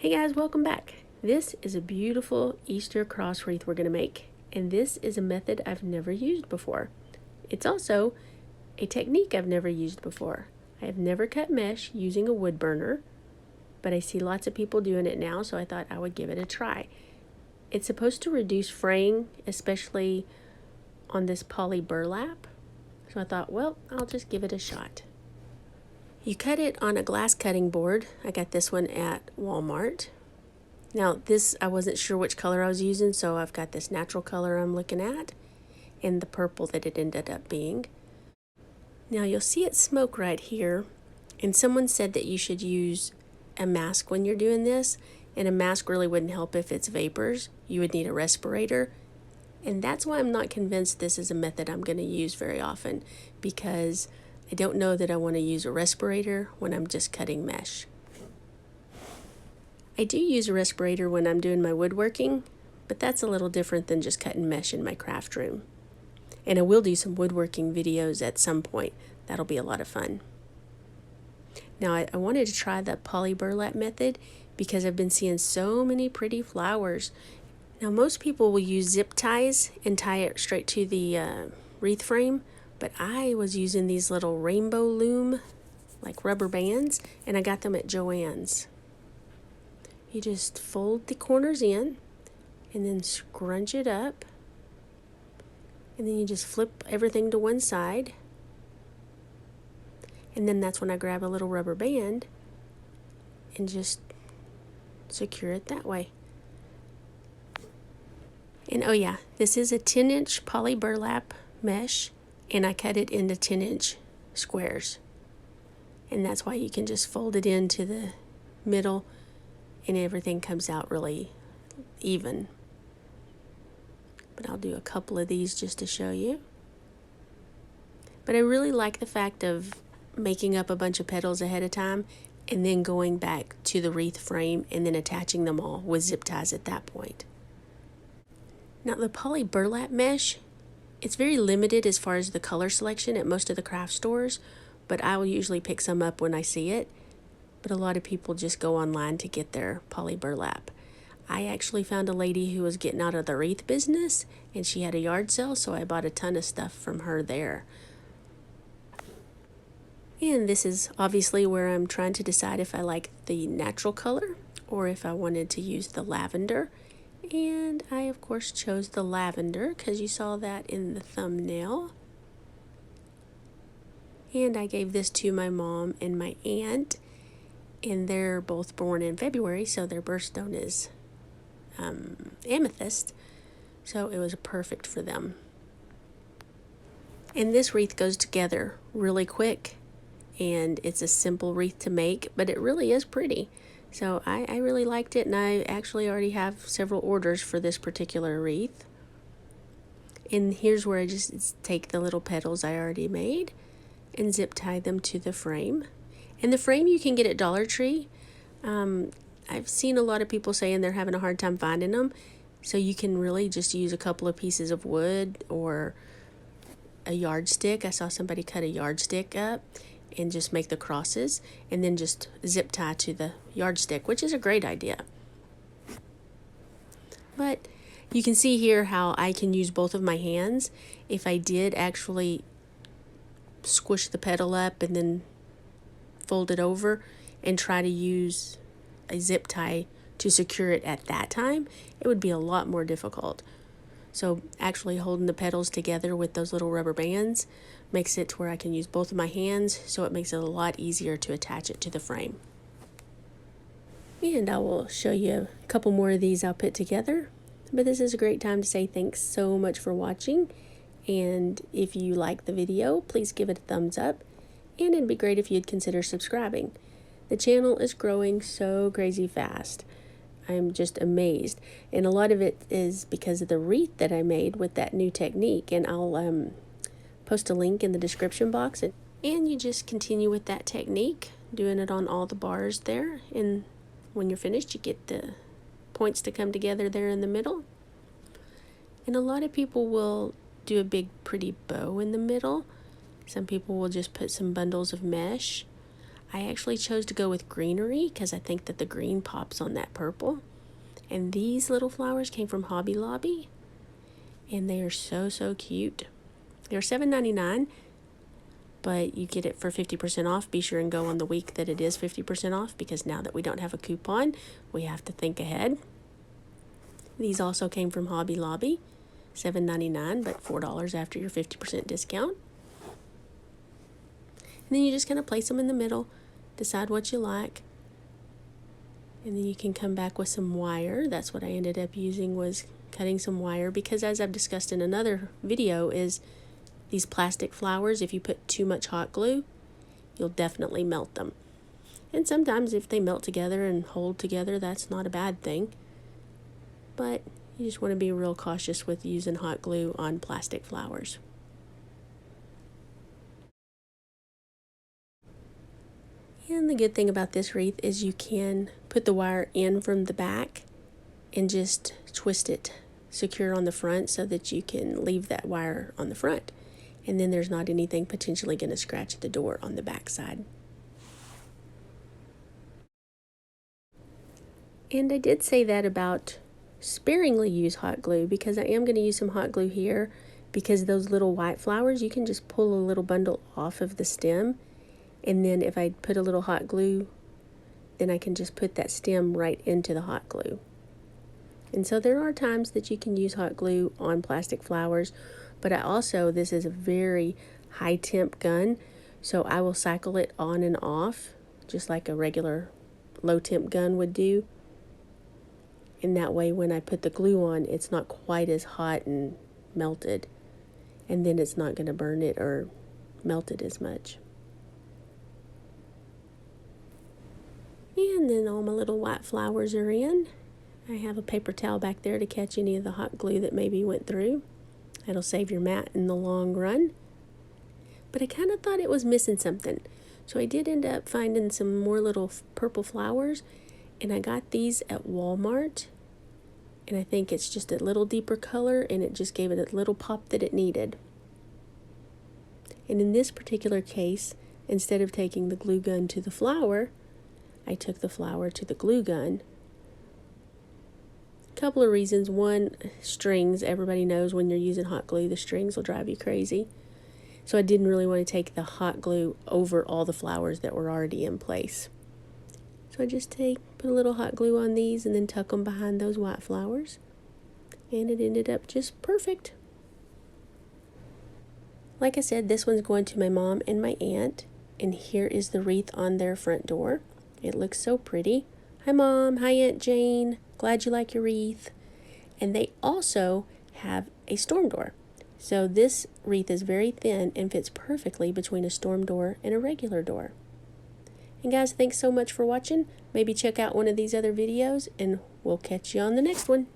Hey guys, welcome back. This is a beautiful Easter cross wreath we're going to make, and this is a method I've never used before. It's also a technique I've never used before. I have never cut mesh using a Woodburner, but I see lots of people doing it now, so I thought I would give it a try. It's supposed to reduce fraying, especially on this poly burlap, so I thought, well, I'll just give it a shot. You cut it on a glass cutting board. I got this one at Walmart. Now this, I wasn't sure which color I was using, so I've got this natural color I'm looking at and the purple that it ended up being. Now you'll see it smoke right here, and someone said that you should use a mask when you're doing this, and a mask really wouldn't help if it's vapors. You would need a respirator, and that's why I'm not convinced this is a method I'm going to use very often, because I don't know that I want to use a respirator when I'm just cutting mesh. I do use a respirator when I'm doing my woodworking, but that's a little different than just cutting mesh in my craft room. And I will do some woodworking videos at some point. That'll be a lot of fun. Now I wanted to try the poly burlap method because I've been seeing so many pretty flowers. Now most people will use zip ties and tie it straight to the wreath frame, but I was using these little rainbow loom, like rubber bands, and I got them at Joann's. You just fold the corners in and then scrunch it up, and then you just flip everything to one side, and then that's when I grab a little rubber band and just secure it that way. And oh yeah, this is a 10-inch poly burlap mesh, and I cut it into 10-inch squares, and that's why you can just fold it into the middle and everything comes out really even. But I'll do a couple of these just to show you. But I really like the fact of making up a bunch of petals ahead of time and then going back to the wreath frame and then attaching them all with zip ties at that point. Now the poly burlap mesh, it's very limited as far as the color selection at most of the craft stores, but I will usually pick some up when I see it. But a lot of people just go online to get their poly burlap. I actually found a lady who was getting out of the wreath business, and she had a yard sale, so I bought a ton of stuff from her there. And this is obviously where I'm trying to decide if I like the natural color or if I wanted to use the lavender. And I of course chose the lavender because you saw that in the thumbnail. And I gave this to my mom and my aunt, and they're both born in February, so their birthstone is amethyst, so it was perfect for them. And this wreath goes together really quick, and it's a simple wreath to make, but it really is pretty. So I really liked it, and I actually already have several orders for this particular wreath. And here's where I just take the little petals I already made and zip tie them to the frame. And the frame you can get at Dollar Tree. I've seen a lot of people saying they're having a hard time finding them, so you can really just use a couple of pieces of wood or a yardstick. I saw somebody cut a yardstick up and just make the crosses and then just zip tie to the yardstick, which is a great idea. But you can see here how I can use both of my hands. If I did actually squish the petal up and then fold it over and try to use a zip tie to secure it at that time, it would be a lot more difficult. So actually holding the petals together with those little rubber bands makes it to where I can use both of my hands, so it makes it a lot easier to attach it to the frame. And I will show you a couple more of these I'll put together, but this is a great time to say thanks so much for watching, and if you like the video, please give it a thumbs up, and it'd be great if you'd consider subscribing. The channel is growing so crazy fast. I'm just amazed, and a lot of it is because of the wreath that I made with that new technique, and I'll post a link in the description box, and you just continue with that technique, doing it on all the bars there, and when you're finished you get the points to come together there in the middle. And a lot of people will do a big pretty bow in the middle. Some people will just put some bundles of mesh. I actually chose to go with greenery because I think that the green pops on that purple. And these little flowers came from Hobby Lobby, and they are so, so cute. They're $7.99, but you get it for 50% off. Be sure and go on the week that it is 50% off, because now that we don't have a coupon, we have to think ahead. These also came from Hobby Lobby, $7.99, but $4 after your 50% discount. And then you just kind of place them in the middle, decide what you like, and then you can come back with some wire. That's what I ended up using, was cutting some wire, because as I've discussed in another video, is these plastic flowers, if you put too much hot glue, you'll definitely melt them. And sometimes if they melt together and hold together, that's not a bad thing. But you just want to be real cautious with using hot glue on plastic flowers. And the good thing about this wreath is you can put the wire in from the back and just twist it secure on the front so that you can leave that wire on the front. And then there's not anything potentially going to scratch the door on the back side. And I did say that about sparingly use hot glue, because I am going to use some hot glue here, because those little white flowers, you can just pull a little bundle off of the stem, and then if I put a little hot glue, then I can just put that stem right into the hot glue. And so there are times that you can use hot glue on plastic flowers, but this is a very high temp gun, so I will cycle it on and off just like a regular low temp gun would do. And that way when I put the glue on, it's not quite as hot and melted, and then it's not going to burn it or melt it as much. And then all my little white flowers are in. I have a paper towel back there to catch any of the hot glue that maybe went through. That'll save your mat in the long run. But I kind of thought it was missing something. So I did end up finding some more little purple flowers, and I got these at Walmart. And I think it's just a little deeper color, and it just gave it a little pop that it needed. And in this particular case, instead of taking the glue gun to the flower, I took the flower to the glue gun. A couple of reasons. One, strings. Everybody knows when you're using hot glue, the strings will drive you crazy. So I didn't really want to take the hot glue over all the flowers that were already in place. So I just put a little hot glue on these and then tuck them behind those white flowers. And it ended up just perfect. Like I said, this one's going to my mom and my aunt. And here is the wreath on their front door. It looks so pretty. Hi Mom, hi Aunt Jane. Glad you like your wreath. And they also have a storm door. So this wreath is very thin and fits perfectly between a storm door and a regular door. And guys, thanks so much for watching. Maybe check out one of these other videos, and we'll catch you on the next one.